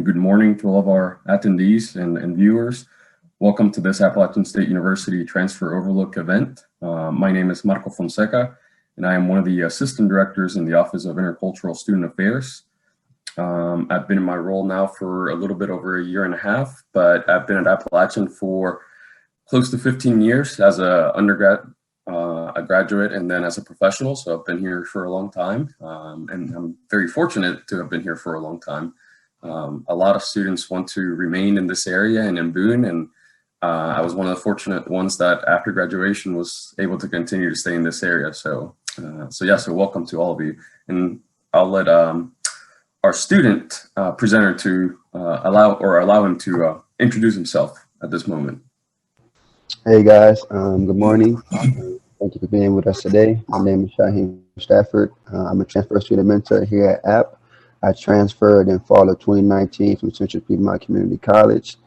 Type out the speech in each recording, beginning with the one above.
and good morning to all of our attendees and viewers. Welcome to this Appalachian State University Transfer Overlook event. My name is Marco Fonseca, and I am one of the assistant directors in the Office of Intercultural Student Affairs. I've been in my role now for a little bit over a year and a half, but I've been at Appalachian for close to 15 years as a undergrad, a graduate, and then as a professional. So I've been here for a long time, and I'm very fortunate to have been here for a long time. A lot of students want to remain in this area and in Boone, and I was one of the fortunate ones that after graduation was able to continue to stay in this area. So welcome to all of you. And I'll let our student presenter to allow him to introduce himself at this moment. Hey guys, good morning. Thank you for being with us today. My name is Shaheen Stafford. I'm a transfer student mentor here at App. I transferred in fall of 2019 from Central Piedmont Community College.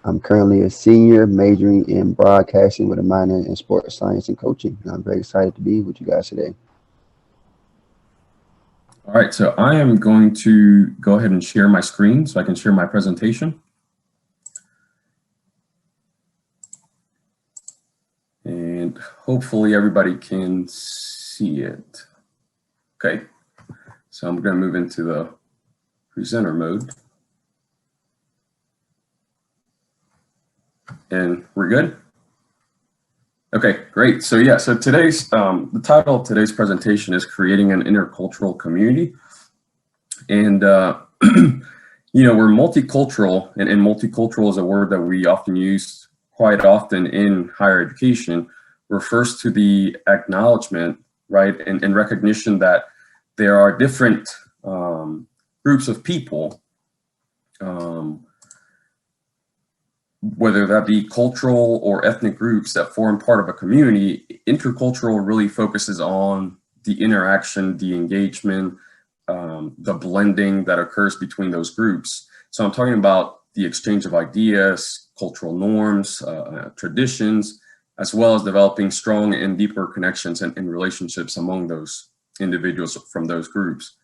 I'm currently a senior majoring in broadcasting with a minor in sports science and coaching. And I'm very excited to be with you guys today. All right, so I am going to go ahead and share my screen so I can share my presentation. And hopefully everybody can see it. Okay, so I'm going to move into the presenter mode. And we're good? Okay, great. So yeah, so today's, the title of today's presentation is Creating an Intercultural Community. And, you know, we're multicultural, and multicultural is a word that we often use quite often in higher education, refers to the acknowledgement, right, and recognition that there are different groups of people, whether that be cultural or ethnic groups that form part of a community. Intercultural really focuses on the interaction, the engagement, the blending that occurs between those groups. So I'm talking about the exchange of ideas, cultural norms, traditions, as well as developing strong and deeper connections and relationships among those individuals from those groups.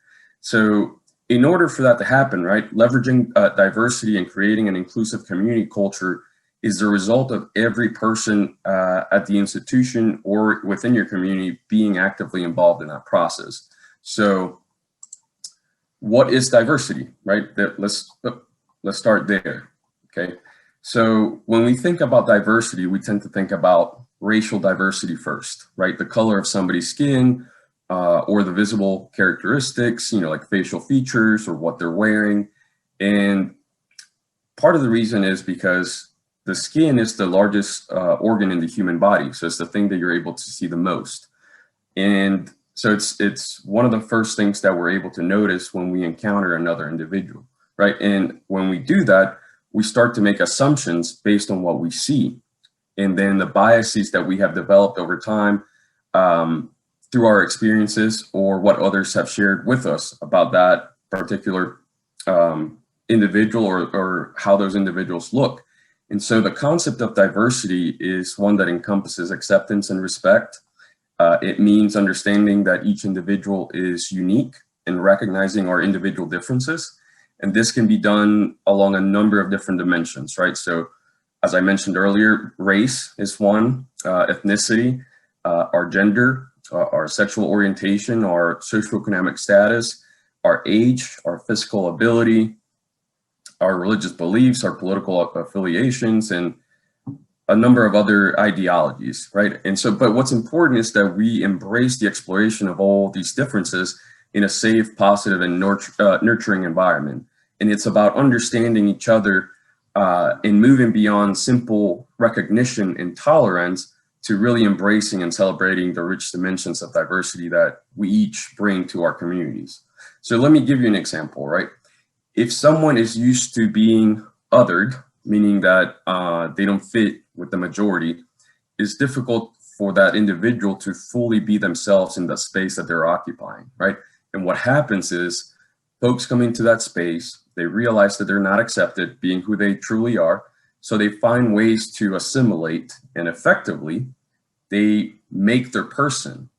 So in order for that to happen, right, leveraging diversity and creating an inclusive community culture is the result of every person at the institution or within your community being actively involved in that process. So what is diversity, right? Let's start there, okay? So when we think about diversity, we tend to think about racial diversity first, right? The color of somebody's skin, or the visible characteristics, you know, like facial features or what they're wearing. And part of the reason is because the skin is the largest organ in the human body. So it's the thing that you're able to see the most. And so it's one of the first things that we're able to notice when we encounter another individual, right? And when we do that, we start to make assumptions based on what we see. And then the biases that we have developed over time through our experiences or what others have shared with us about that particular individual or how those individuals look. And so the concept of diversity is one that encompasses acceptance and respect. It means understanding that each individual is unique and recognizing our individual differences. And this can be done along a number of different dimensions, right? So as I mentioned earlier, race is one, ethnicity, our gender, our sexual orientation, our socioeconomic status, our age, our physical ability, our religious beliefs, our political affiliations, and a number of other ideologies, right? And so, but what's important is that we embrace the exploration of all these differences in a safe, positive, and nurturing environment. And it's about understanding each other and moving beyond simple recognition and tolerance to really embracing and celebrating the rich dimensions of diversity that we each bring to our communities. So let me give you an example, right? If someone is used to being othered, meaning that they don't fit with the majority, it's difficult for that individual to fully be themselves in the space that they're occupying, right? And what happens is folks come into that space, they realize that they're not accepted being who they truly are. So they find ways to assimilate, and effectively, they make their person,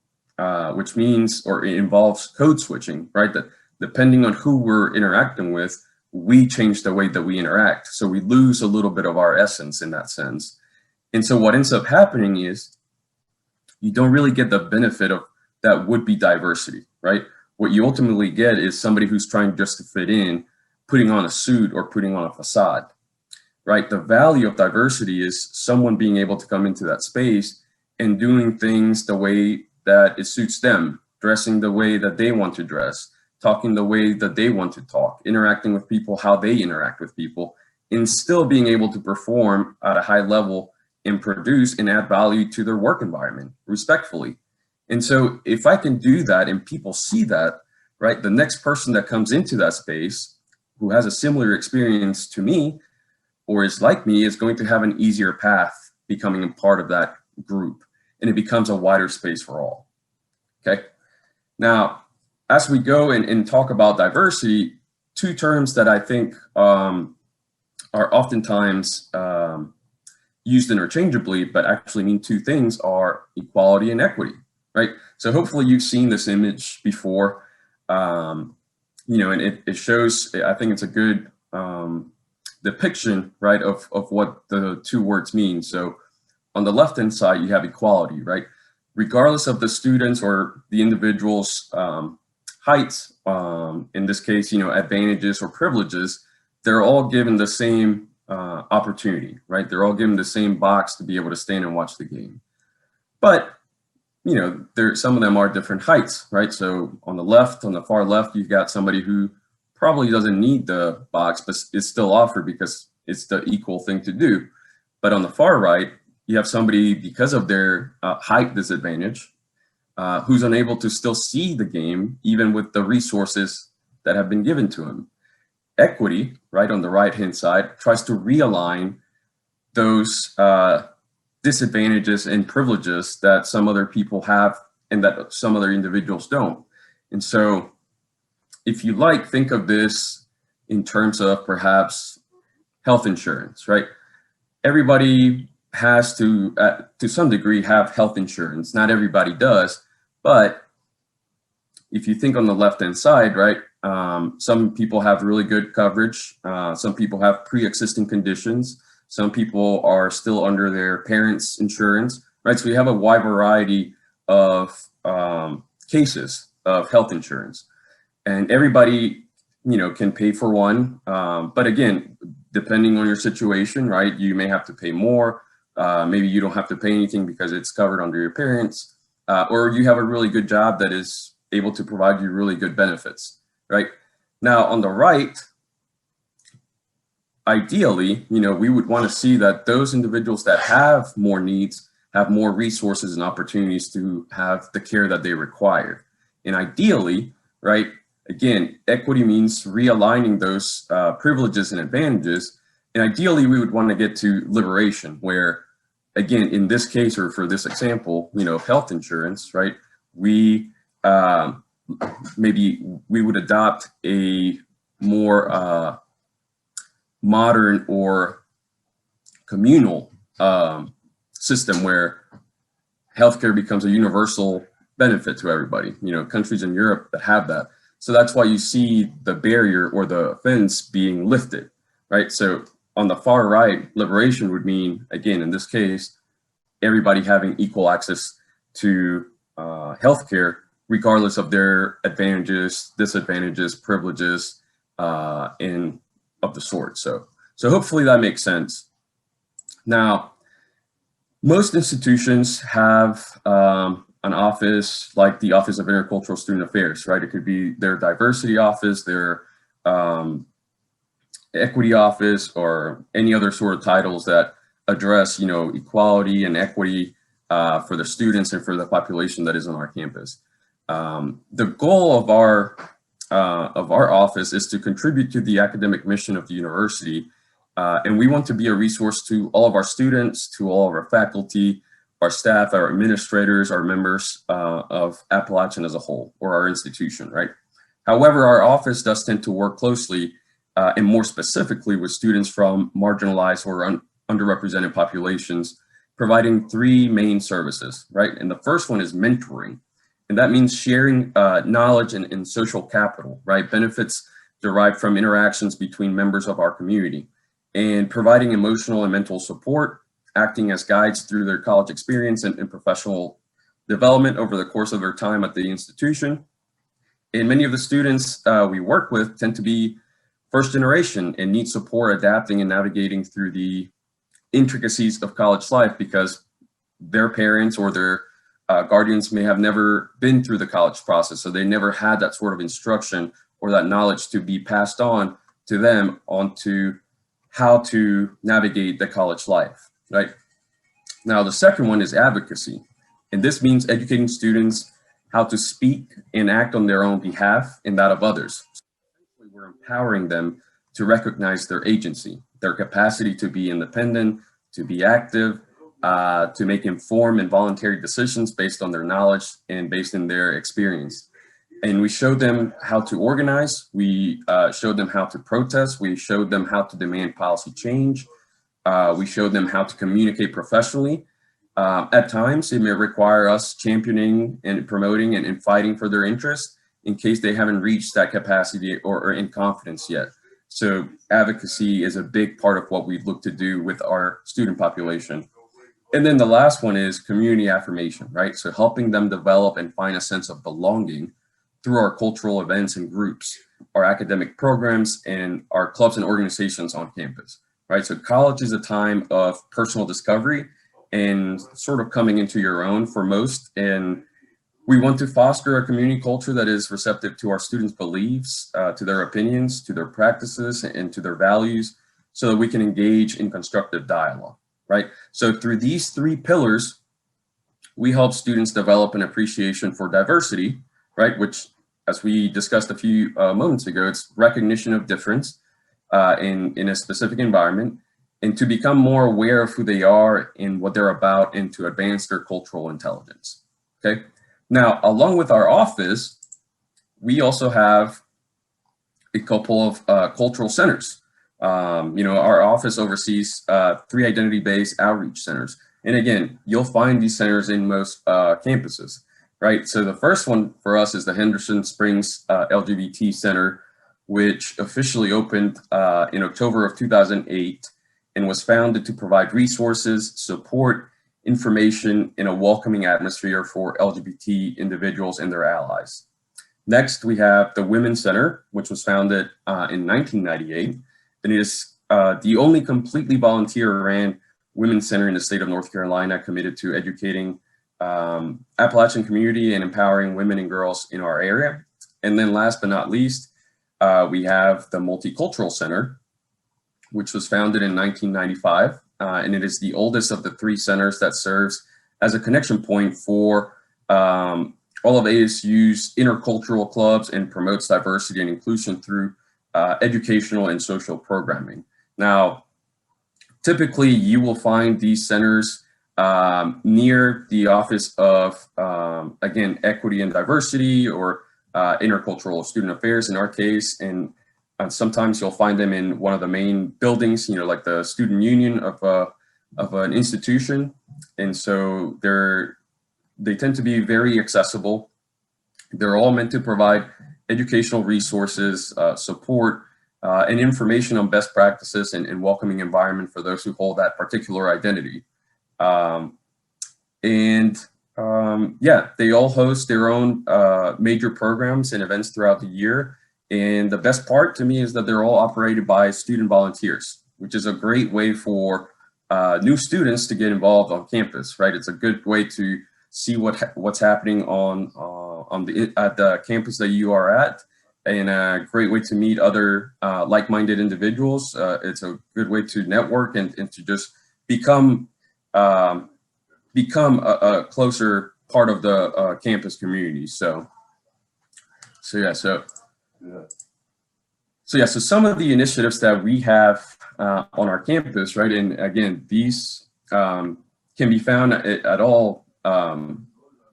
which means, or it involves code switching, right? That depending on who we're interacting with, we change the way that we interact. So we lose a little bit of our essence in that sense. And so what ends up happening is you don't really get the benefit of that would-be diversity, right? What you ultimately get is somebody who's trying just to fit in, putting on a suit or putting on a facade, right? The value of diversity is someone being able to come into that space and doing things the way that it suits them, dressing the way that they want to dress, talking the way that they want to talk, interacting with people how they interact with people, and still being able to perform at a high level and produce and add value to their work environment respectfully. And so if I can do that and people see that, right, the next person that comes into that space who has a similar experience to me or is like me is going to have an easier path becoming a part of that group, and it becomes a wider space for all. Okay. Now, as we go and talk about diversity, two terms that I think are oftentimes used interchangeably, but actually mean two things are equality and equity, right? So hopefully you've seen this image before, you know, and it shows, I think it's a good depiction, right, of what the two words mean. So on the left-hand side, you have equality, right? Regardless of the students or the individual's heights, in this case, you know, advantages or privileges, they're all given the same opportunity, right? They're all given the same box to be able to stand and watch the game. But, you know, some of them are different heights, right? So on the left, on the far left, you've got somebody who probably doesn't need the box, but it's still offered because it's the equal thing to do. But on the far right, you have somebody, because of their height disadvantage, who's unable to still see the game, even with the resources that have been given to him. Equity, right, on the right-hand side, tries to realign those disadvantages and privileges that some other people have and that some other individuals don't. And so, if you like, think of this in terms of perhaps health insurance, right? Everybody has to some degree, have health insurance. Not everybody does, but if you think on the left-hand side, right, some people have really good coverage. Some people have pre-existing conditions. Some people are still under their parents' insurance, right? So we have a wide variety of cases of health insurance, and everybody, you know, can pay for one. But again, depending on your situation, right, you may have to pay more. Maybe you don't have to pay anything because it's covered under your parents, or you have a really good job that is able to provide you really good benefits, right? Now, on the right, ideally, you know, we would want to see that those individuals that have more needs have more resources and opportunities to have the care that they require. And ideally, right, again, equity means realigning those privileges and advantages. And ideally, we would want to get to liberation, where, again, in this case, or for this example, you know, health insurance, right, we maybe we would adopt a more modern or communal system where healthcare becomes a universal benefit to everybody. You know, countries in Europe that have that. So that's why you see the barrier or the fence being lifted, right? So on the far right, liberation would mean, again, in this case, everybody having equal access to healthcare, regardless of their advantages, disadvantages, privileges, and of the sort. So hopefully that makes sense. Now, most institutions have an office like the Office of Intercultural Student Affairs, right? It could be their diversity office, their equity office, or any other sort of titles that address, you know, equality and equity for the students and for the population that is on our campus. The goal of our office is to contribute to the academic mission of the university, and we want to be a resource to all of our students, to all of our faculty, our staff, our administrators, our members of Appalachian as a whole, or our institution, right? However, our office does tend to work closely and more specifically with students from marginalized or underrepresented populations, providing three main services, right? And the first one is mentoring. And that means sharing knowledge and social capital, right? Benefits derived from interactions between members of our community, and providing emotional and mental support, acting as guides through their college experience and professional development over the course of their time at the institution. And many of the students we work with tend to be first generation and need support adapting and navigating through the intricacies of college life because their parents or their guardians may have never been through the college process. So they never had that sort of instruction or that knowledge to be passed on to them onto how to navigate the college life, right? Now, the second one is advocacy. And this means educating students how to speak and act on their own behalf and that of others. So we're empowering them to recognize their agency, their capacity to be independent, to be active, to make informed and voluntary decisions based on their knowledge and based on their experience. And we showed them how to organize. We showed them how to protest. We showed them how to demand policy change. We showed them how to communicate professionally. At times, it may require us championing and promoting and fighting for their interests in case they haven't reached that capacity or in confidence yet. So advocacy is a big part of what we look to do with our student population. And then the last one is community affirmation, right? So helping them develop and find a sense of belonging through our cultural events and groups, our academic programs, and our clubs and organizations on campus, right? So college is a time of personal discovery and sort of coming into your own for most. And we want to foster a community culture that is receptive to our students' beliefs, to their opinions, to their practices, and to their values, so that we can engage in constructive dialogue, right? So through these three pillars, we help students develop an appreciation for diversity, right? Which, as we discussed a few moments ago, it's recognition of difference in a specific environment, and to become more aware of who they are and what they're about, and to advance their cultural intelligence, okay? Now, along with our office, we also have a couple of cultural centers. Our office oversees 3 identity-based outreach centers. And again, you'll find these centers in most campuses, right? So the first one for us is the Henderson Springs LGBT Center, which officially opened in October of 2008 and was founded to provide resources, support, information, in a welcoming atmosphere for LGBT individuals and their allies. Next, we have the Women's Center, which was founded in 1998, and it is the only completely volunteer-ran women's center in the state of North Carolina committed to educating Appalachian community and empowering women and girls in our area. And then last but not least, we have the Multicultural Center, which was founded in 1995, and it is the oldest of the 3 centers that serves as a connection point for all of ASU's intercultural clubs and promotes diversity and inclusion through educational and social programming. Now, typically you will find these centers near the Office of, again, Equity and Diversity, or Intercultural Student Affairs in our case, and sometimes you'll find them in one of the main buildings, like the student union of an institution. And so they tend to be very accessible. They're all meant to provide educational resources, support, and information on best practices and welcoming environment for those who hold that particular identity. They all host their own major programs and events throughout the year. And the best part to me is that they're all operated by student volunteers, which is a great way for new students to get involved on campus, right? It's a good way to see what's happening at the campus that you are at, and a great way to meet other like-minded individuals. It's a good way to network and to just become a closer part of the campus community. So some of the initiatives that we have on our campus, right? And again, these can be found at all,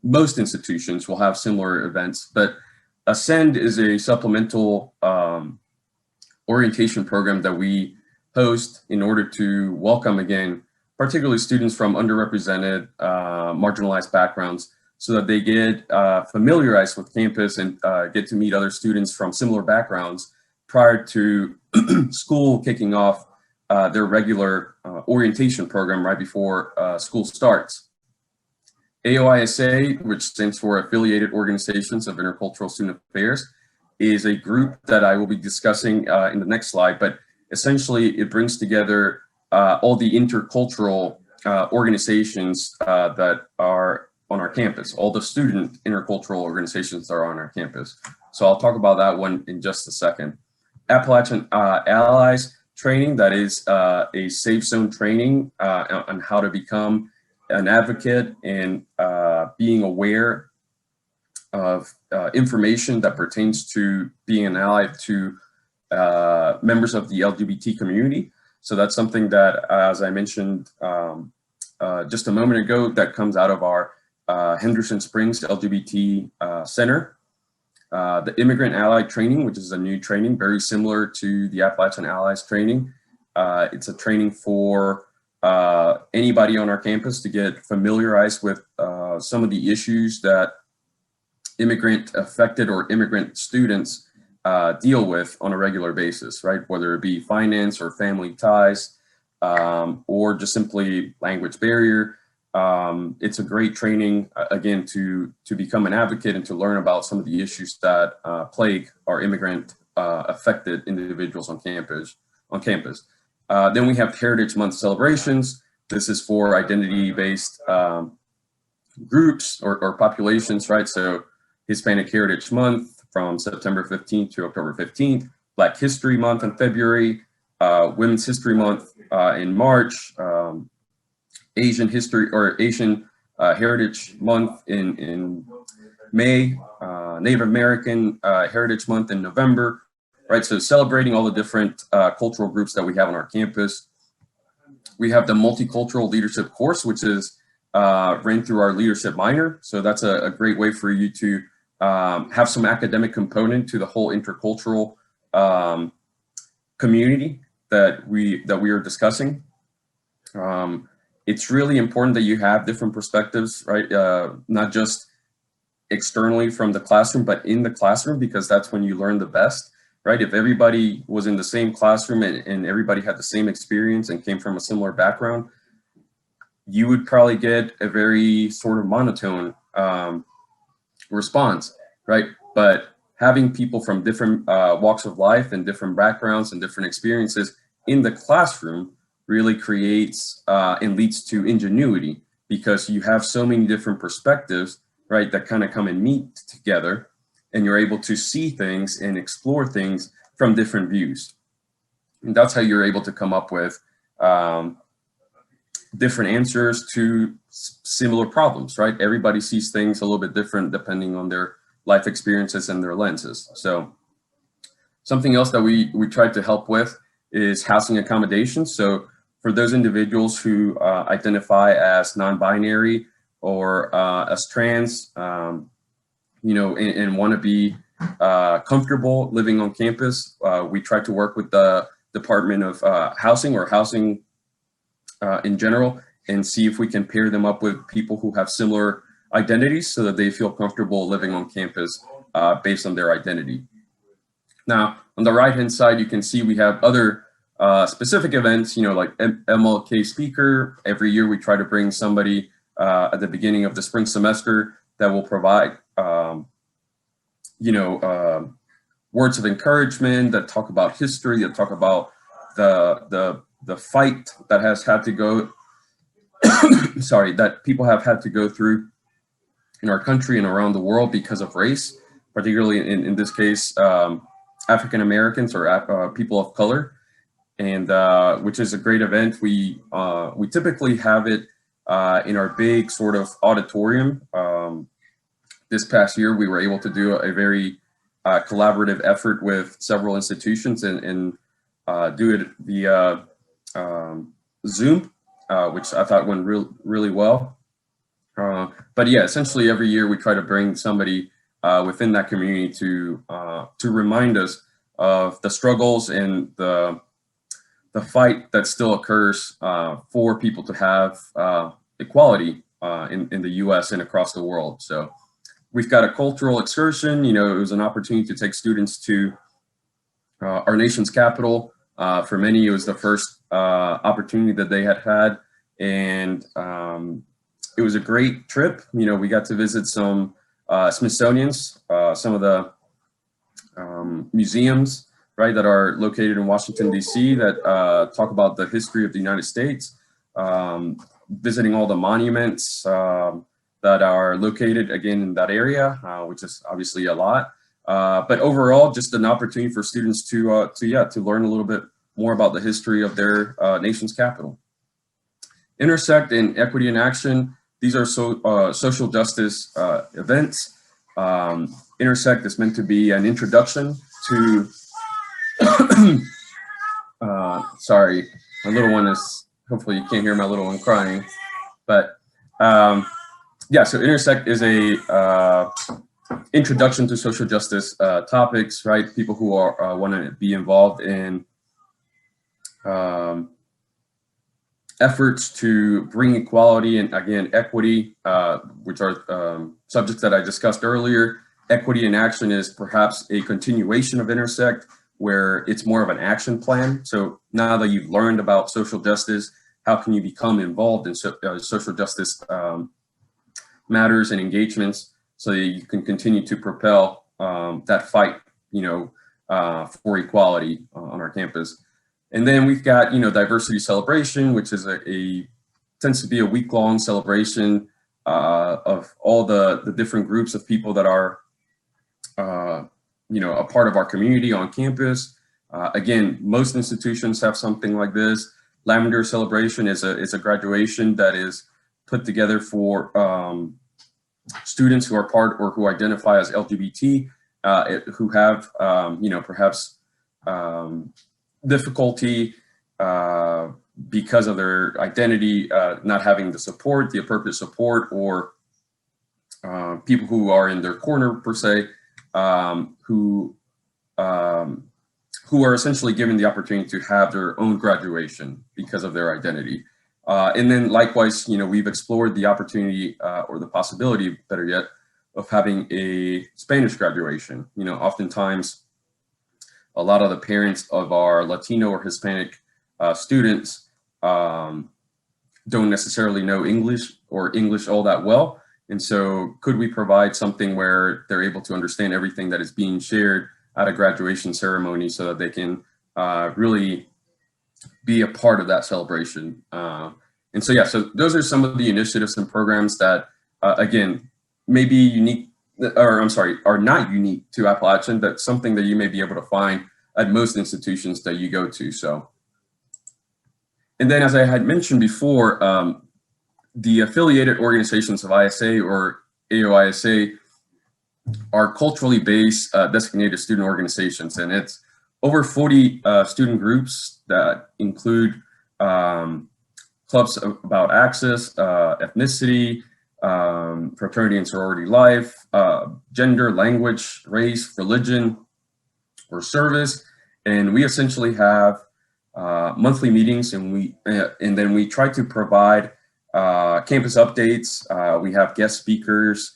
most institutions will have similar events, but Ascend is a supplemental orientation program that we host in order to welcome, again, particularly students from underrepresented, marginalized backgrounds, so that they get familiarized with campus and get to meet other students from similar backgrounds prior to school kicking off their regular orientation program right before school starts. AOISA, which stands for Affiliated Organizations of Intercultural Student Affairs, is a group that I will be discussing in the next slide, but essentially it brings together all the intercultural organizations that are on our campus, all the student intercultural organizations that are on our campus. So I'll talk about that one in just a second. Appalachian Allies training, that is a safe zone training on how to become an advocate and being aware of information that pertains to being an ally to members of the LGBT community. So that's something that, as I mentioned just a moment ago, that comes out of our Henderson Springs LGBT Center. The Immigrant Ally training, which is a new training, very similar to the Appalachian Allies training. It's a training for anybody on our campus to get familiarized with some of the issues that immigrant affected or immigrant students deal with on a regular basis, right? Whether it be finance or family ties, or just simply language barrier. It's a great training, again, to become an advocate and to learn about some of the issues that plague our immigrant affected individuals on campus. Then we have Heritage Month celebrations. This is for identity-based groups or populations, right? So Hispanic Heritage Month from September 15th to October 15th, Black History Month in February, Women's History Month in March, Asian History or Asian Heritage Month in May, Native American Heritage Month in November, right? So celebrating all the different cultural groups that we have on our campus. We have the Multicultural Leadership course, which is ran through our leadership minor. So that's a great way for you to have some academic component to the whole intercultural community that we are discussing. It's really important that you have different perspectives, right? Not just externally from the classroom, but in the classroom, because that's when you learn the best, right? If everybody was in the same classroom and everybody had the same experience and came from a similar background, you would probably get a very sort of monotone response, right? But having people from different walks of life and different backgrounds and different experiences in the classroom really creates and leads to ingenuity, because you have so many different perspectives, right, that kind of come and meet together, and you're able to see things and explore things from different views. And that's how you're able to come up with different answers to similar problems, right? Everybody sees things a little bit different depending on their life experiences and their lenses. So something else that we tried to help with is housing accommodations. So for those individuals who identify as non-binary or as trans, you know, and want to be comfortable living on campus, we try to work with the Department of Housing or Housing in general, and see if we can pair them up with people who have similar identities so that they feel comfortable living on campus based on their identity. Now, on the right-hand side, you can see we have other specific events, you know, like MLK speaker. Every year we try to bring somebody at the beginning of the spring semester that will provide, you know, words of encouragement, that talk about history, that talk about the fight that has had to go, sorry, that people have had to go through in our country and around the world because of race, particularly in this case, African Americans or people of color, and which is a great event. We typically have it in our big sort of auditorium. This past year, we were able to do a very collaborative effort with several institutions and do it via Zoom, which I thought went really well. But yeah, essentially every year we try to bring somebody within that community to remind us of the struggles and the fight that still occurs for people to have equality in the U.S. and across the world. So we've got a cultural excursion. You know, it was an opportunity to take students to our nation's capital. For many, it was the first opportunity that they had had, and it was a great trip. You know, we got to visit some Smithsonian's, some of the museums, right, that are located in Washington, D.C. that talk about the history of the United States, visiting all the monuments that are located, again, in that area, which is obviously a lot. But overall, just an opportunity for students to learn a little bit more about the history of their nation's capital. Intersect and Equity in Action. These are social justice events. Intersect is meant to be an introduction to, sorry, my little one is, hopefully you can't hear my little one crying, but yeah, so Intersect is a introduction to social justice topics, right? People who are want to be involved in efforts to bring equality and, again, equity, which are subjects that I discussed earlier. Equity in Action is perhaps a continuation of Intersect, where it's more of an action plan. So now that you've learned about social justice, how can you become involved in social justice matters and engagements so that you can continue to propel that fight, you know, for equality on our campus. And then we've got, you know, Diversity Celebration, which is tends to be a week-long celebration of all the different groups of people that are, you know, a part of our community on campus. Again, most institutions have something like this. Lavender Celebration is a graduation that is put together for students who are part or who identify as LGBT, who have, you know, perhaps difficulty because of their identity, not having the support, the appropriate support, or people who are in their corner per se, who are essentially given the opportunity to have their own graduation because of their identity. And then likewise, you know, we've explored the opportunity or the possibility, better yet, of having a Spanish graduation. You know, oftentimes, a lot of the parents of our Latino or Hispanic students don't necessarily know English or English all that well. And so could we provide something where they're able to understand everything that is being shared at a graduation ceremony so that they can really be a part of that celebration? And so, yeah, so those are some of the initiatives and programs that, again, may be unique, or I'm sorry, are not unique to Appalachian, but something that you may be able to find at most institutions that you go to. So, and then as I had mentioned before, the affiliated organizations of ISA or AOISA are culturally based designated student organizations, and it's over 40 student groups that include clubs about access, ethnicity, fraternity and sorority life, gender, language, race, religion, or service. And we essentially have monthly meetings, and then we try to provide campus updates. We have guest speakers.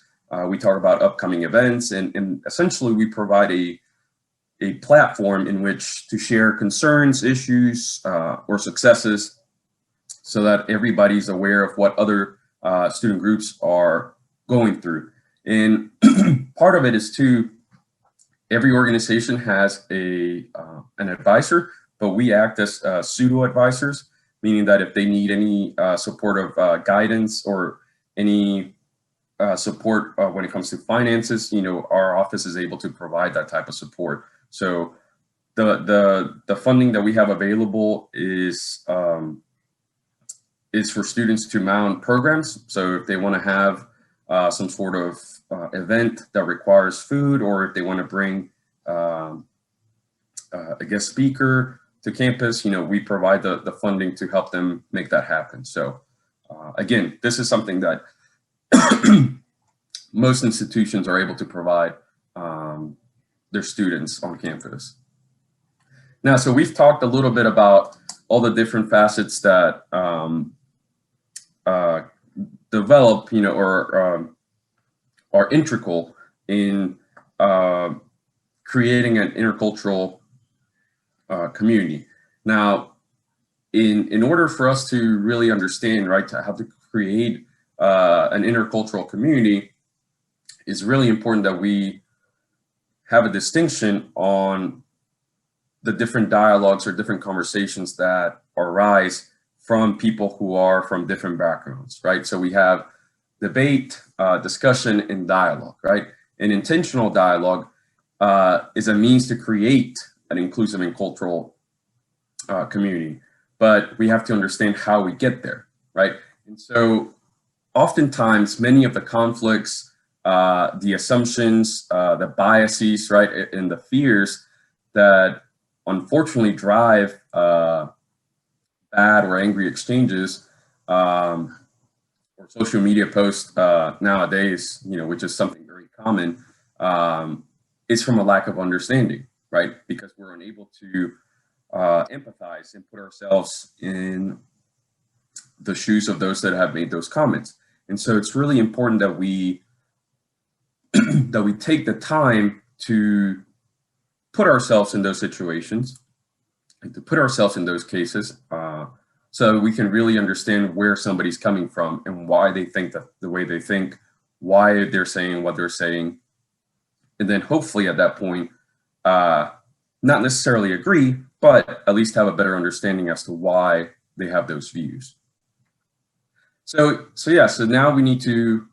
We talk about upcoming events, and essentially we provide a platform in which to share concerns, issues, or successes so that everybody's aware of what other student groups are going through. And part of it is to, every organization has an advisor, but we act as pseudo advisors, meaning that if they need any support of guidance or any support when it comes to finances, you know, our office is able to provide that type of support. So the funding that we have available is for students to mount programs. So if they want to have some sort of event that requires food, or if they want to bring a guest speaker to campus, you know, we provide the funding to help them make that happen. So again, this is something that most institutions are able to provide their students on campus. Now, so we've talked a little bit about all the different facets that develop, you know, or are integral in creating an intercultural community. Now, in order for us to really understand, right, to have to create an intercultural community, it's really important that we have a distinction on the different dialogues or different conversations that arise from people who are from different backgrounds, right? So we have debate, discussion, and dialogue, right? An intentional dialogue is a means to create an inclusive and cultural community, but we have to understand how we get there, right? And so oftentimes many of the conflicts, the assumptions, the biases, right, and the fears that unfortunately drive bad or angry exchanges or social media posts nowadays, which is something very common, is from a lack of understanding, right? Because we're unable to empathize and put ourselves in the shoes of those that have made those comments. And so it's really important that we that we take the time to put ourselves in those situations and to put ourselves in those cases so we can really understand where somebody's coming from and why they think that the way they think, why they're saying what they're saying. And then hopefully at that point, not necessarily agree, but at least have a better understanding as to why they have those views. So now we need to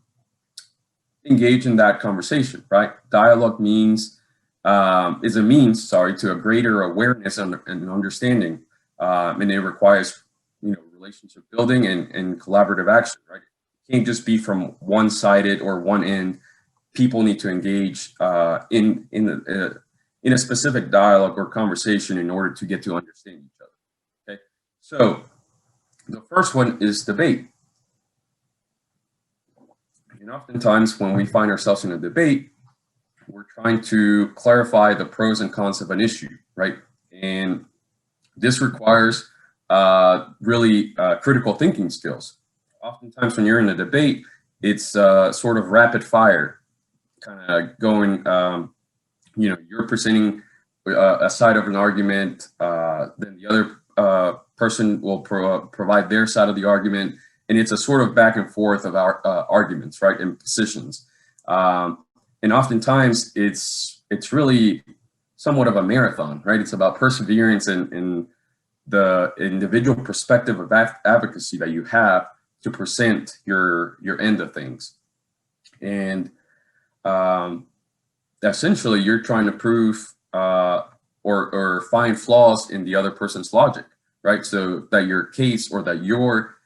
engage in that conversation, right? Dialogue is a means, to a greater awareness and understanding, and it requires, relationship building and collaborative action, right? It can't just be from one-sided or one end. People need to engage in a specific dialogue or conversation in order to get to understand each other. Okay, so the first one is debate. And oftentimes when we find ourselves in a debate, we're trying to clarify the pros and cons of an issue, right? And this requires really critical thinking skills. Oftentimes when you're in a debate, it's sort of rapid fire, kind of going, you're presenting a side of an argument, then the other person will provide their side of the argument, and it's a sort of back and forth of our arguments, right, and positions. And oftentimes it's really somewhat of a marathon, right? It's about perseverance and the individual perspective of advocacy that you have to present your end of things. And essentially you're trying to prove or find flaws in the other person's logic, right? So that your case or that your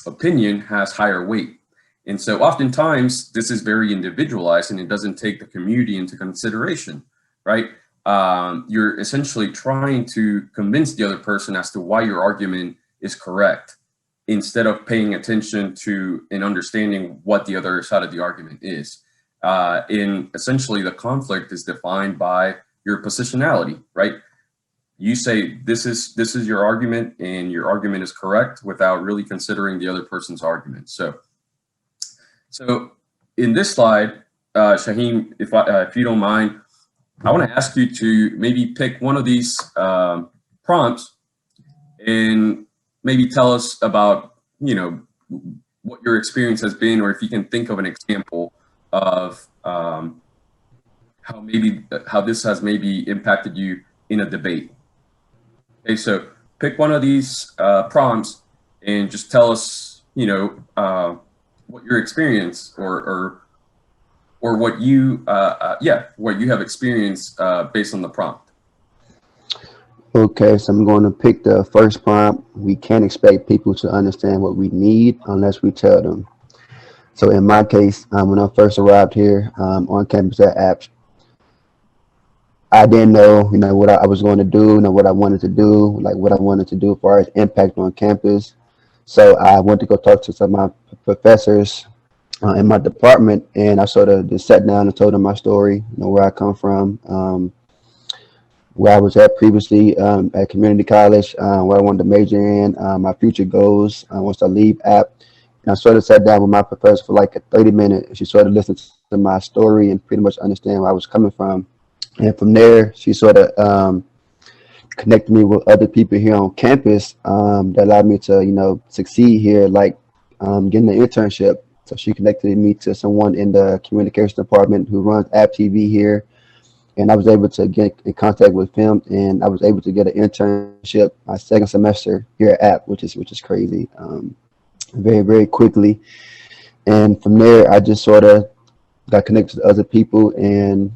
opinion has higher weight. And so oftentimes this is very individualized and it doesn't take the community into consideration, right? You're essentially trying to convince the other person as to why your argument is correct, instead of paying attention to and understanding what the other side of the argument is. And essentially the conflict is defined by your positionality, right? You say this is your argument and your argument is correct without really considering the other person's argument. So in this slide, Shaheen, if you don't mind, I want to ask you to maybe pick one of these prompts and maybe tell us about, what your experience has been, or if you can think of an example of how this has maybe impacted you in a debate. Okay, so pick one of these prompts and just tell us, what your experience or what you have experienced based on the prompt. Okay, so I'm going to pick the first prompt. We can't expect people to understand what we need unless we tell them. So in my case, when I first arrived here on campus at App, I didn't know, what I was going to do, what I wanted to do, like what I wanted to do as far as impact on campus. So I went to go talk to some of my professors in my department, and I sort of just sat down and told them my story, where I come from, where I was at previously at community college, where I wanted to major in, my future goals once I leave App. And I sort of sat down with my professor for like 30 minutes. She sort of listened to my story and pretty much understand where I was coming from. And from there, she sort of connected me with other people here on campus that allowed me to, you know, succeed here, like getting an internship. So she connected me to someone in the communication department who runs App TV here, and I was able to get in contact with him, and I was able to get an internship my second semester here at App, which is crazy, very very quickly. And from there, I just sort of got connected to other people in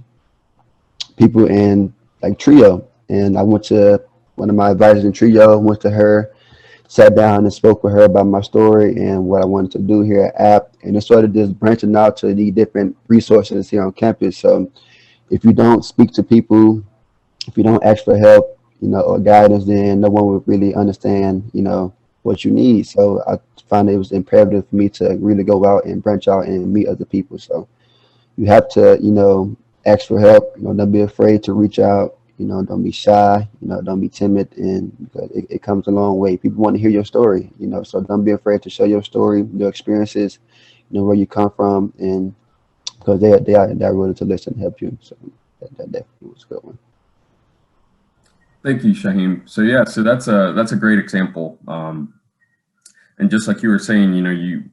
like Trio, and I went to one of my advisors in Trio, went to her, sat down and spoke with her about my story and what I wanted to do here at App, and it started just branching out to the different resources here on campus. So if you don't speak to people, if you don't ask for help, you know, or guidance, then no one will really understand, you know, what you need. So I found it was imperative for me to really go out and branch out and meet other people. So you have to, you know, ask for help. You know, don't be afraid to reach out. You know, don't be shy. You know, don't be timid, and because it comes a long way. People want to hear your story. You know, so don't be afraid to share your story, your experiences, you know, where you come from, and because they're willing to listen and help you. So that definitely was a good one. Thank you, Shaheen. So yeah, so that's a great example. And just like you were saying, you know, you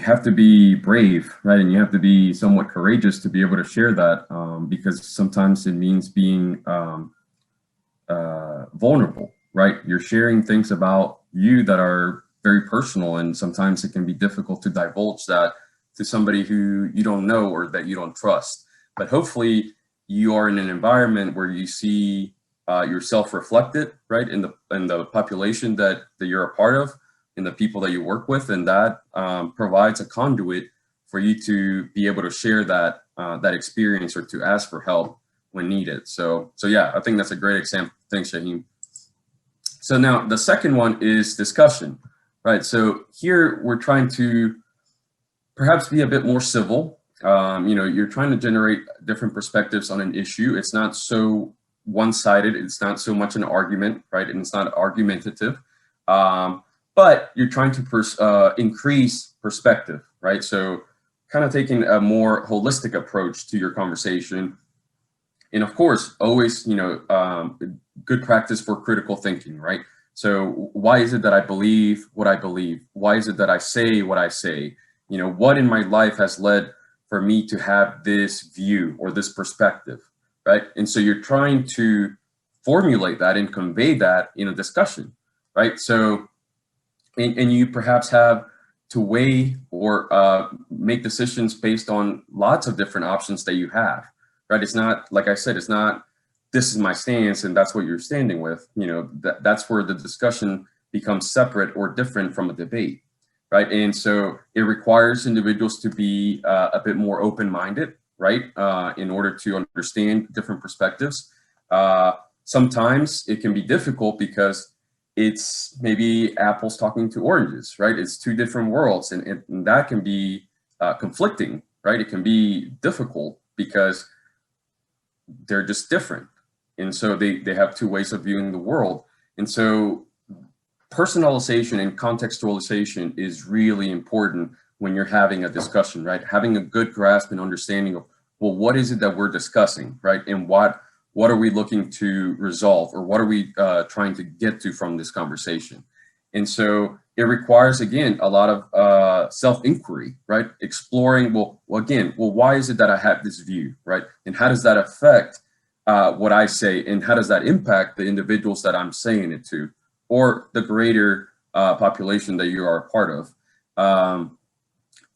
have to be brave, right? And you have to be somewhat courageous to be able to share that, because sometimes it means being vulnerable, right? You're sharing things about you that are very personal, and sometimes it can be difficult to divulge that to somebody who you don't know or that you don't trust. But hopefully you are in an environment where you see yourself reflected, right, in the population that you're a part of, in the people that you work with, and that provides a conduit for you to be able to share that that experience or to ask for help when needed. So yeah, I think that's a great example. Thanks, Shaheen. So now the second one is discussion, right? So here we're trying to perhaps be a bit more civil. You know, you're trying to generate different perspectives on an issue. It's not so one-sided. It's not so much an argument, right? And it's not argumentative. But you're trying to increase perspective, right? So kind of taking a more holistic approach to your conversation. And of course, always, you know, good practice for critical thinking, right? So why is it that I believe what I believe? Why is it that I say what I say? You know, what in my life has led for me to have this view or this perspective, right? And so you're trying to formulate that and convey that in a discussion, right? So and you perhaps have to weigh or make decisions based on lots of different options that you have, right? It's not, like I said, it's not, this is my stance and that's what you're standing with. You know, that's where the discussion becomes separate or different from a debate, right? And so it requires individuals to be a bit more open-minded, right? In order to understand different perspectives. Sometimes it can be difficult because it's maybe apples talking to oranges, right? It's two different worlds, and that can be conflicting, right? It can be difficult because they're just different. And so they have two ways of viewing the world. And so personalization and contextualization is really important when you're having a discussion, right? Having a good grasp and understanding of, well, what is it that we're discussing, right? And what are we looking to resolve, or what are we trying to get to from this conversation? And so it requires, again, a lot of self-inquiry, right? Exploring, well, why is it that I have this view, right? And how does that affect what I say? And how does that impact the individuals that I'm saying it to, or the greater population that you are a part of?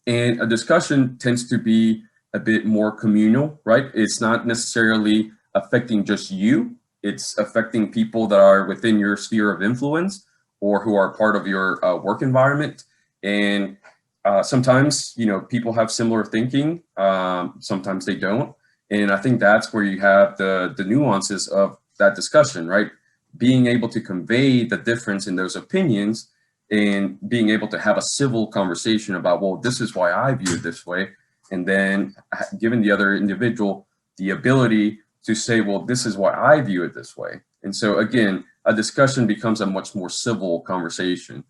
And a discussion tends to be a bit more communal, right? It's not necessarily affecting just you, it's affecting people that are within your sphere of influence or who are part of your work environment. And sometimes, you know, people have similar thinking, sometimes they don't. And I think that's where you have the nuances of that discussion, right? Being able to convey the difference in those opinions and being able to have a civil conversation about, well, this is why I view it this way. And then giving the other individual the ability to say, well, this is why I view it this way. And so again, a discussion becomes a much more civil conversation.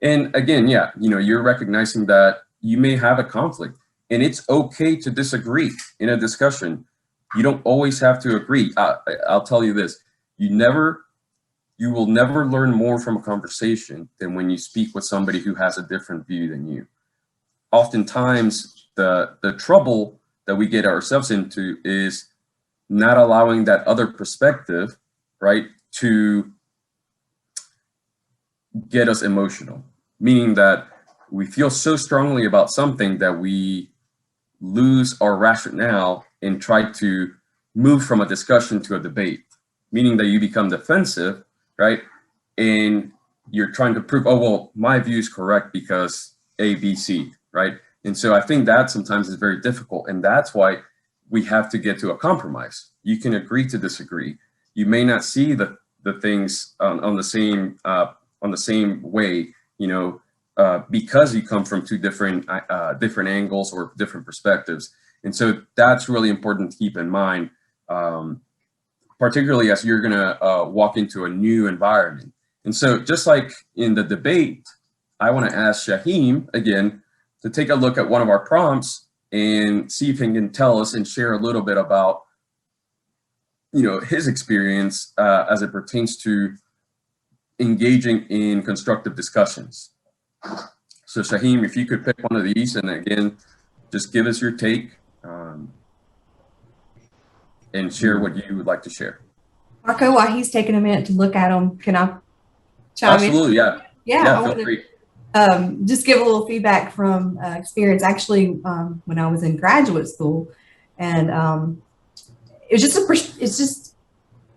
And again, yeah, you know, you're recognizing that you may have a conflict, and it's okay to disagree in a discussion. You don't always have to agree. I'll tell you this, you will never learn more from a conversation than when you speak with somebody who has a different view than you. Oftentimes, the trouble that we get ourselves into is not allowing that other perspective, right, to get us emotional, meaning that we feel so strongly about something that we lose our rationale and try to move from a discussion to a debate, meaning that you become defensive, right? And you're trying to prove, oh, well, my view is correct because A, B, C, right? And so I think that sometimes is very difficult. And that's why we have to get to a compromise. You can agree to disagree. You may not see the things on the same way, because you come from two different angles or different perspectives. And so that's really important to keep in mind, particularly as you're gonna walk into a new environment. And so just like in the debate, I wanna ask Shaheen again to take a look at one of our prompts and see if he can tell us and share a little bit about his experience as it pertains to engaging in constructive discussions. So Shaheen, if you could pick one of these, and again, just give us your take and share what you would like to share. Marco, while he's taking a minute to look at them, can I chime in? Absolutely, yeah. Yeah, I feel free. Just give a little feedback from experience. Actually, when I was in graduate school, and it's just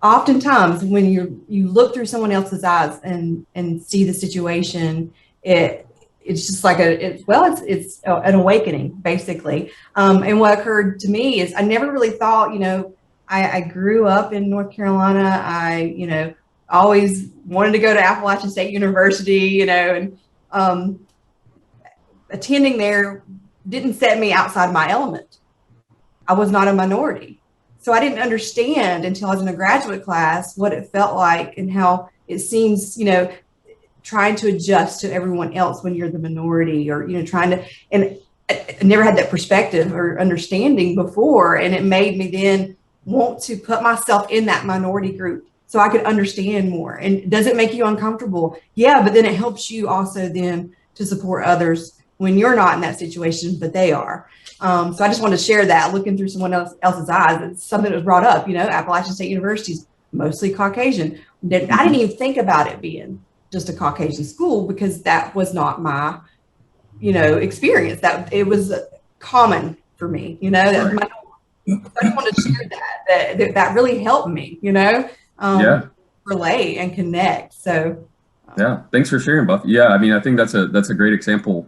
oftentimes when you look through someone else's eyes and see the situation, it's just like it's an awakening, basically. And what occurred to me is I never really thought, I grew up in North Carolina. I, always wanted to go to Appalachian State University, and attending there didn't set me outside my element. I was not a minority. So I didn't understand until I was in a graduate class what it felt like and how it seems, trying to adjust to everyone else when you're the minority, or, and I never had that perspective or understanding before. And it made me then want to put myself in that minority group so I could understand more. And does it make you uncomfortable? Yeah, but then it helps you also then to support others when you're not in that situation, but they are. So I just want to share that, looking through someone else's eyes. It's something that was brought up, Appalachian State University is mostly Caucasian. I didn't even think about it being just a Caucasian school because that was not my, experience. That it was common for me, that my, I just wanted to share that really helped me, relate and connect. So yeah, thanks for sharing, Buff. Yeah, I mean, I think that's a great example.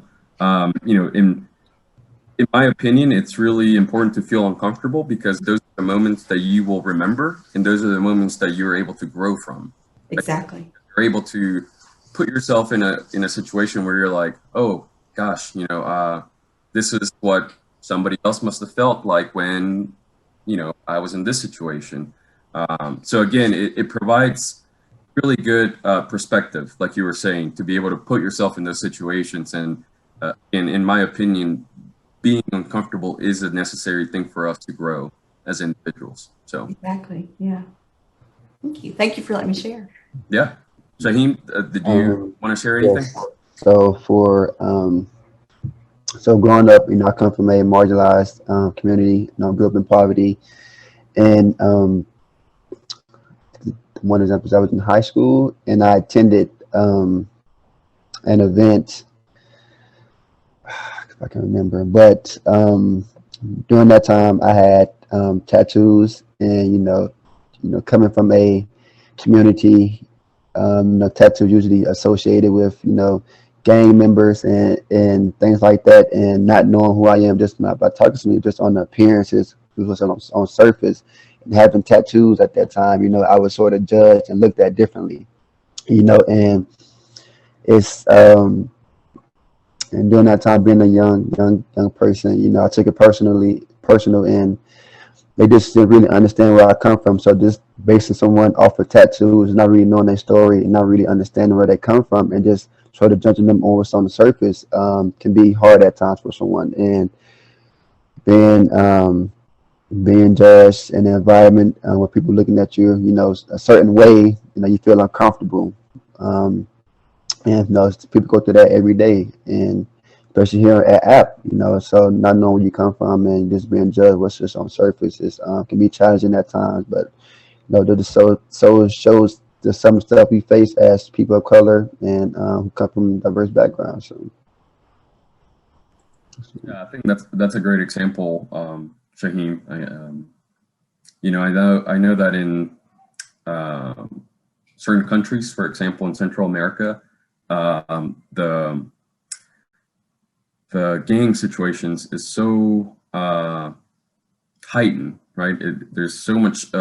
In my opinion, it's really important to feel uncomfortable because those are the moments that you will remember, and those are the moments that you're able to grow from. Exactly. You're able to put yourself in a situation where you're like, oh gosh, this is what somebody else must have felt like when, I was in this situation. So again, it provides really good perspective, like you were saying, to be able to put yourself in those situations. And in my opinion, being uncomfortable is a necessary thing for us to grow as individuals. So exactly, yeah. Thank you for letting me share. Yeah, Shaheen, did you want to share anything? Yes. So so growing up, I come from a marginalized community. Grew up in poverty, and one example is I was in high school and I attended an event. I can remember, but during that time I had tattoos, and coming from a community, tattoos usually associated with gang members and things like that, and not knowing who I am just not by talking to me, just on the appearances, it was on surface, and having tattoos at that time, I was sort of judged and looked at differently, and it's and during that time, being a young person, I took it personal, and they just didn't really understand where I come from. So just basing someone off of tattoos, not really knowing their story, and not really understanding where they come from, and just sort of judging them on what's on the surface, can be hard at times for someone. And then being judged in an environment where people looking at you, a certain way, you feel uncomfortable. Um, and people go through that every day, and especially here at App, so not knowing where you come from and just being judged what's just on surface is can be challenging at times. But so shows the some stuff we face as people of color and who come from diverse backgrounds. So. Yeah, I think that's a great example, Shaheen. I know that in certain countries, for example, in Central America, the gang situations is so heightened, right? There's so much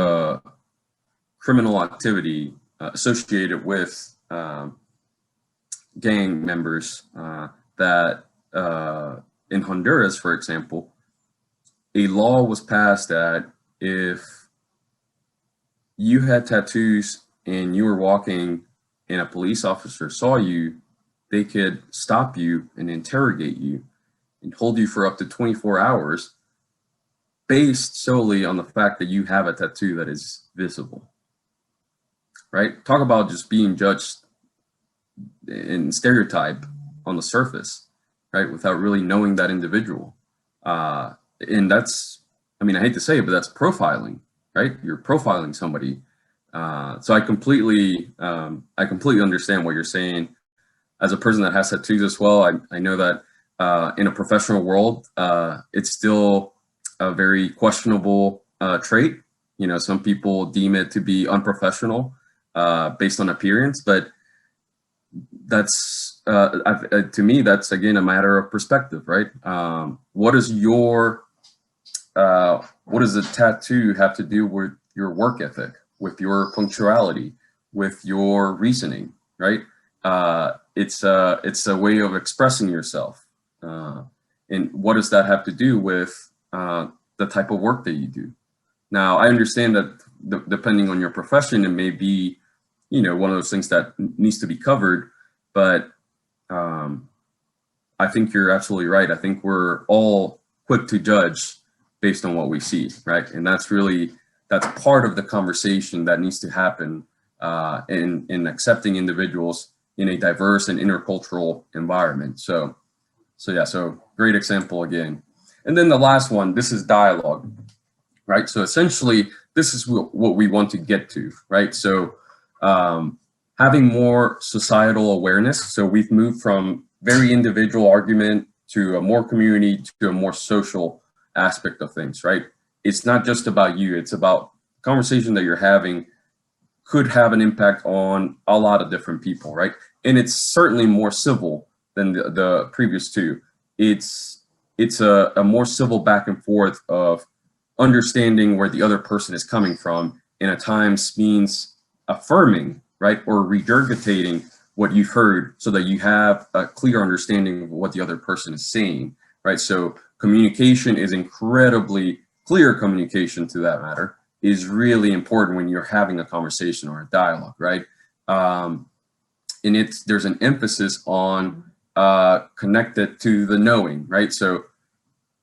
criminal activity associated with gang members that in Honduras, for example, a law was passed that if you had tattoos and you were walking and a police officer saw you, they could stop you and interrogate you and hold you for up to 24 hours based solely on the fact that you have a tattoo that is visible, right? Talk about just being judged and stereotype on the surface, right? Without really knowing that individual. And that's, I hate to say it, but that's profiling, right? You're profiling somebody. So I completely understand what you're saying. As a person that has tattoos as well, I know that in a professional world, it's still a very questionable trait. Some people deem it to be unprofessional based on appearance, but that's to me, that's again a matter of perspective, right? What does the tattoo have to do with your work ethic, with your punctuality, with your reasoning, right? It's a way of expressing yourself, and what does that have to do with the type of work that you do? Now, I understand that depending on your profession, it may be, one of those things that needs to be covered, but I think you're absolutely right. I think we're all quick to judge based on what we see, right? And that's part of the conversation that needs to happen in accepting individuals in a diverse and intercultural environment. So great example again. And then the last one, this is dialogue, right? So essentially, this is what we want to get to, right? So having more societal awareness. So we've moved from very individual argument to a more community to a more social aspect of things, right? It's not just about you, it's about conversation that you're having could have an impact on a lot of different people, right? And it's certainly more civil than the previous two. It's a more civil back and forth of understanding where the other person is coming from, and at times means affirming, right? Or regurgitating what you've heard so that you have a clear understanding of what the other person is saying, right? So communication is incredibly clear. Communication, to that matter, is really important when you're having a conversation or a dialogue, right? And there's an emphasis on connected to the knowing, right? So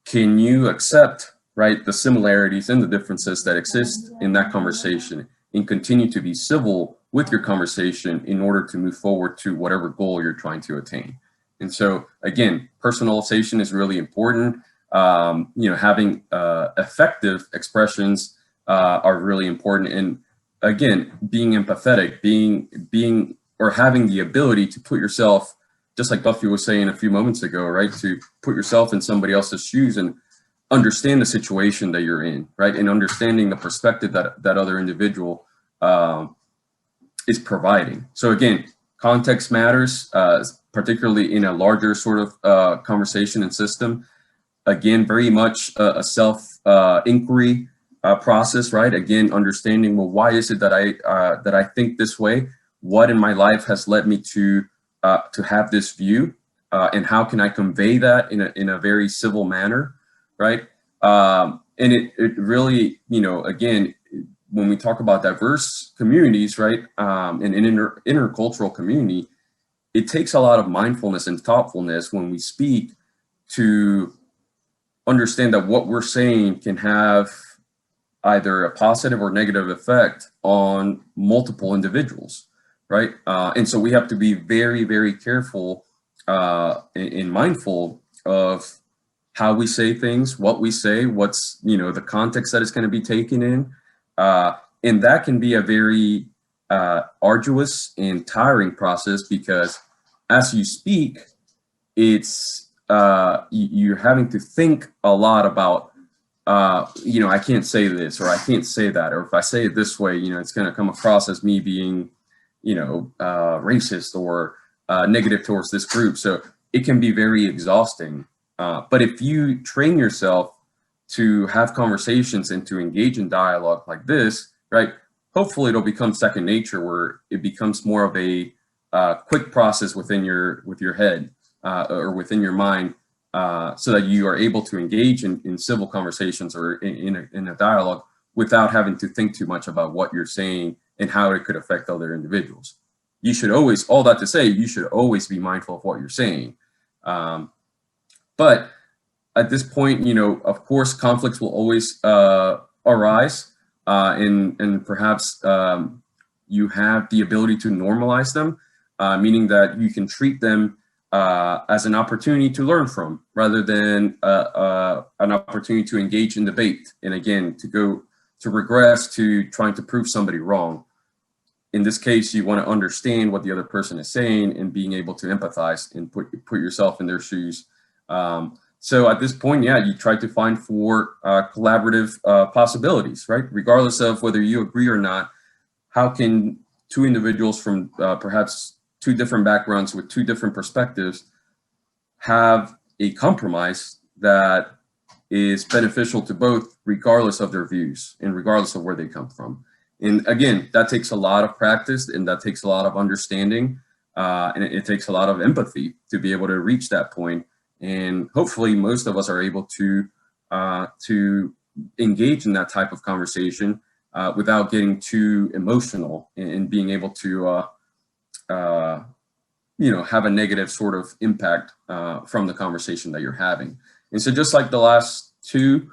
can you accept, right, the similarities and the differences that exist in that conversation and continue to be civil with your conversation in order to move forward to whatever goal you're trying to attain? And so again, personalization is really important. Having effective expressions are really important. And again, being empathetic, being or having the ability to put yourself, just like Buffy was saying a few moments ago, right? To put yourself in somebody else's shoes and understand the situation that you're in, right? And understanding the perspective that other individual is providing. So again, context matters, particularly in a larger sort of conversation and system. Again, very much a self-inquiry process, right? Again, understanding, well, why is it that I think this way? What in my life has led me to have this view, and how can I convey that in a very civil manner, right? And it really, again, when we talk about diverse communities, right, and an intercultural community, it takes a lot of mindfulness and thoughtfulness when we speak to understand that what we're saying can have either a positive or negative effect on multiple individuals, right? And so we have to be very, very careful and mindful of how we say things, what we say, what's, the context that it's going to be taken in. And that can be a very arduous and tiring process, because as you speak, it's you're having to think a lot about, I can't say this, or I can't say that, or if I say it this way, it's going to come across as me being, racist or negative towards this group. So it can be very exhausting. But if you train yourself to have conversations and to engage in dialogue like this, right, hopefully it'll become second nature, where it becomes more of a quick process with your head or within your mind, so that you are able to engage in civil conversations or in a dialogue without having to think too much about what you're saying and how it could affect other individuals. You should always, all that to say, you should always be mindful of what you're saying. But at this point, of course, conflicts will always arise, and perhaps you have the ability to normalize them, meaning that you can treat them as an opportunity to learn from, rather than an opportunity to engage in debate. And again, to regress to trying to prove somebody wrong. In this case, you want to understand what the other person is saying and being able to empathize and put yourself in their shoes. So at this point, yeah, you try to find for collaborative possibilities, right? Regardless of whether you agree or not, how can two individuals from perhaps two different backgrounds with two different perspectives have a compromise that is beneficial to both, regardless of their views and regardless of where they come from? And again, that takes a lot of practice, and that takes a lot of understanding, and it takes a lot of empathy to be able to reach that point. And hopefully most of us are able to engage in that type of conversation without getting too emotional, and being able to have a negative sort of impact from the conversation that you're having. And so just like the last two,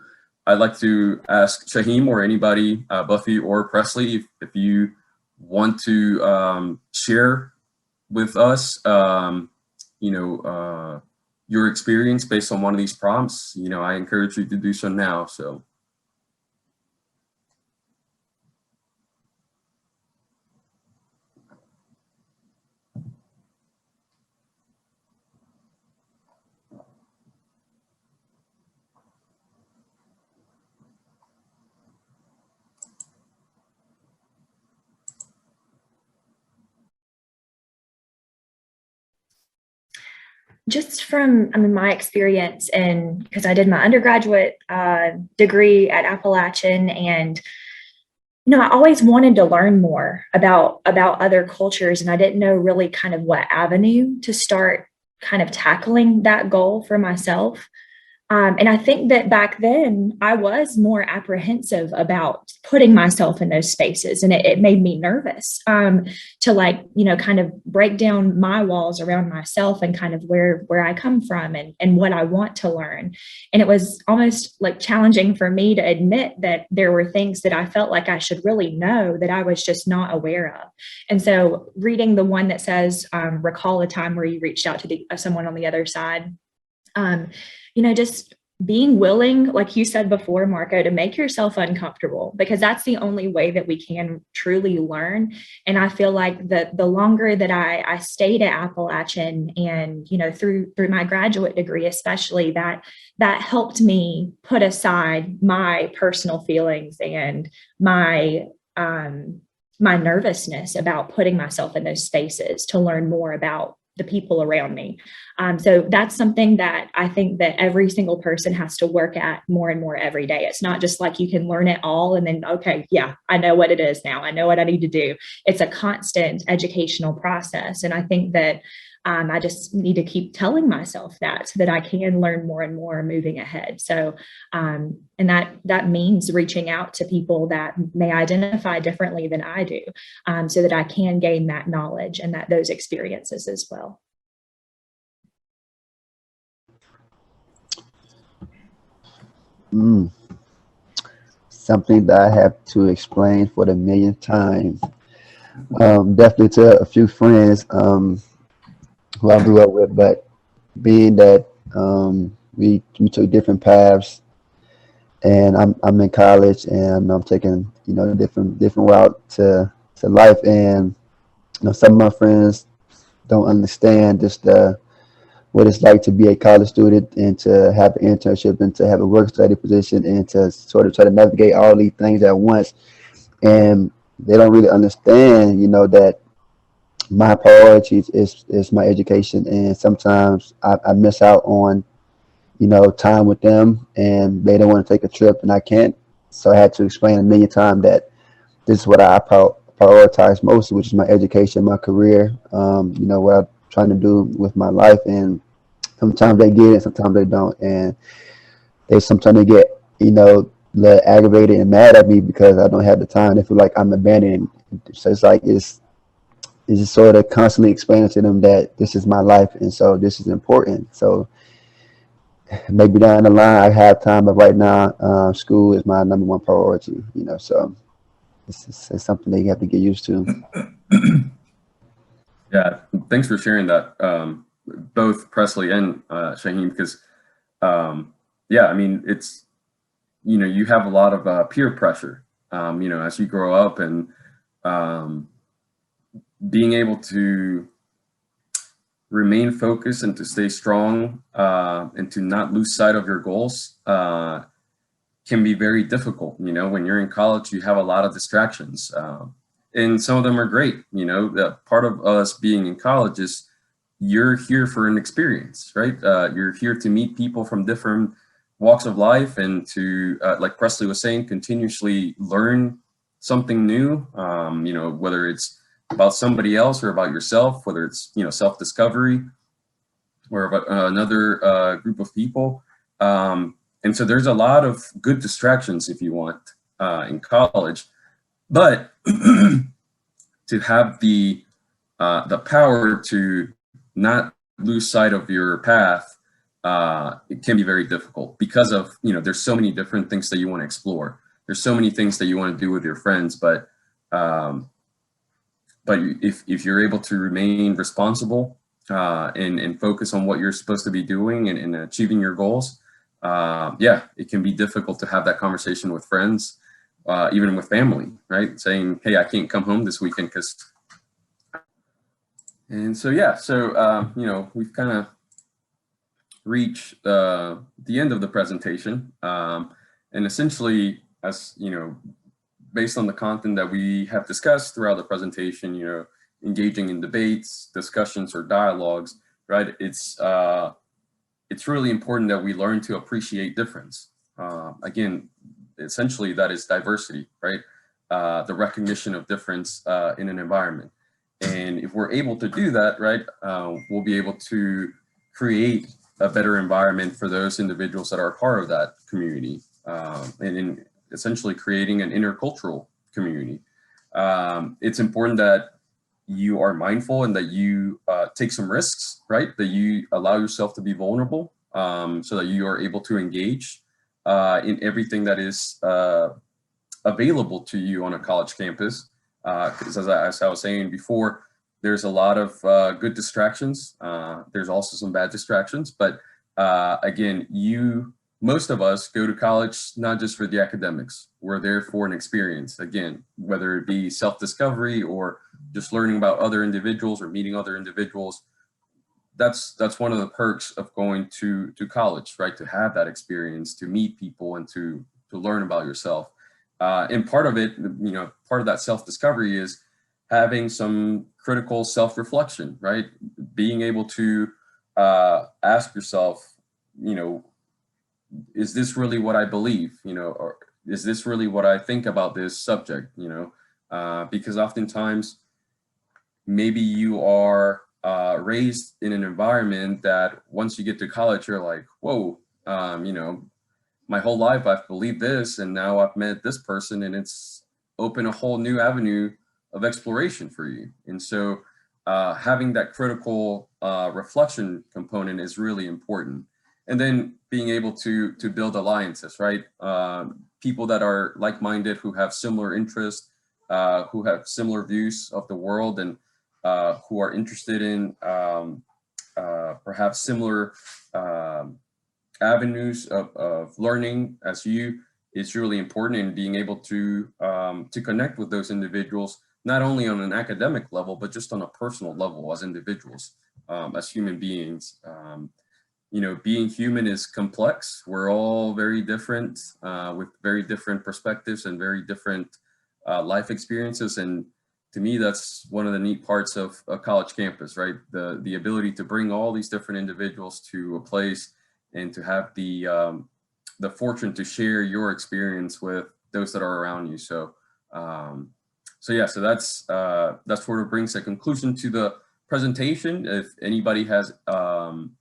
I'd like to ask Shaheen or anybody, Buffy or Presley, if you want to share with us, your experience based on one of these prompts. I encourage you to do so now. So. Just from, my experience, and because I did my undergraduate degree at Appalachian, and I always wanted to learn more about other cultures, and I didn't know really kind of what avenue to start kind of tackling that goal for myself. And I think that back then I was more apprehensive about putting myself in those spaces, and it made me nervous to kind of break down my walls around myself and kind of where I come from and what I want to learn. And it was almost like challenging for me to admit that there were things that I felt like I should really know that I was just not aware of. And so reading the one that says, recall a time where you reached out to someone on the other side, just being willing, like you said before, Marco, to make yourself uncomfortable, because that's the only way that we can truly learn. And I feel like the longer that I stayed at Appalachian, and, through my graduate degree, especially, that helped me put aside my personal feelings and my nervousness about putting myself in those spaces to learn more about the people around me. So that's something that I think that every single person has to work at more and more every day. It's not just like you can learn it all and then, okay, yeah, I know what it is now. I know what I need to do. It's a constant educational process. And I think that I just need to keep telling myself that, so that I can learn more and more moving ahead. So, and that means reaching out to people that may identify differently than I do, so that I can gain that knowledge and those experiences as well. something that I have to explain for the millionth time. Definitely to a few friends who I grew up with, but being that we took different paths, and I'm in college and I'm taking different route to life, and some of my friends don't understand just what it's like to be a college student and to have an internship and to have a work study position and to sort of try to navigate all these things at once. And they don't really understand, that my priorities is my education. And sometimes I miss out on, time with them, and they don't want to take a trip and I can't. So I had to explain a million times that this is what I prioritize most, which is my education, my career, what I'm trying to do with my life. And sometimes they get it, sometimes they don't. And sometimes they get, a little aggravated and mad at me because I don't have the time. They feel like I'm abandoning. So it's like, it's just sort of constantly explaining to them that this is my life. And so this is important. So maybe down the line I have time, but right now, school is my number one priority, so it's something that you have to get used to. Yeah, thanks for sharing that, both Presley and Shaheen, because yeah, I mean, it's, you have a lot of peer pressure, as you grow up, and being able to remain focused and to stay strong, and to not lose sight of your goals can be very difficult. When you're in college, you have a lot of distractions, and some of them are great. That part of us being in college is you're here for an experience, right? You're here to meet people from different walks of life and to, like Presley was saying, continuously learn something new, whether it's about somebody else or about yourself, whether it's, self-discovery or about another group of people. And so there's a lot of good distractions, if you want, in college, but to have the power to not lose sight of your path, it can be very difficult because of, there's so many different things that you want to explore. There's so many things that you want to do with your friends, but if you're able to remain responsible and focus on what you're supposed to be doing and achieving your goals, yeah, it can be difficult to have that conversation with friends, even with family, right? Saying, hey, I can't come home this weekend because. And so, yeah, so, we've kind of reached the end of the presentation. And essentially, as based on the content that we have discussed throughout the presentation, engaging in debates, discussions, or dialogues, right? It's really important that we learn to appreciate difference. Again, essentially that is diversity, right? The recognition of difference in an environment. And if we're able to do that, right, we'll be able to create a better environment for those individuals that are part of that community, and in essentially creating an intercultural community. It's important that you are mindful and that you take some risks, right? That you allow yourself to be vulnerable, so that you are able to engage in everything that is available to you on a college campus. Because as I was saying before, there's a lot of good distractions. There's also some bad distractions, but again, most of us go to college not just for the academics. We're there for an experience. Again, whether it be self-discovery or just learning about other individuals or meeting other individuals. That's one of the perks of going to college, right? To have that experience, to meet people, and to learn about yourself. And part of it, part of that self-discovery is having some critical self-reflection, right? Being able to ask yourself, is this really what I believe, or is this really what I think about this subject, because oftentimes maybe you are raised in an environment that once you get to college, you're like, whoa, my whole life I've believed this, and now I've met this person, and it's opened a whole new avenue of exploration for you. And so having that critical reflection component is really important. and then being able to build alliances, right? People that are like-minded, who have similar interests, who have similar views of the world, and who are interested in perhaps similar avenues of learning as you, is really important in being able to connect with those individuals, not only on an academic level, but just on a personal level as individuals, as human beings. You know, being human is complex. We're all very different, with very different perspectives and very different life experiences. And to me, that's one of the neat parts of a college campus, right? The ability to bring all these different individuals to a place and to have the fortune to share your experience with those that are around you. So, so that sort of brings a conclusion to the presentation. If anybody has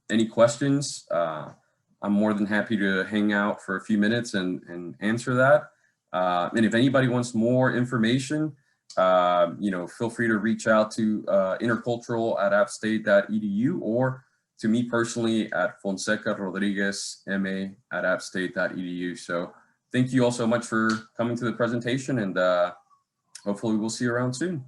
any questions, I'm more than happy to hang out for a few minutes and answer that. And if anybody wants more information, you know, feel free to reach out to intercultural@appstate.edu, or to me personally at fonseca.rodriguez.ma@appstate.edu. So thank you all so much for coming to the presentation, and hopefully we'll see you around soon.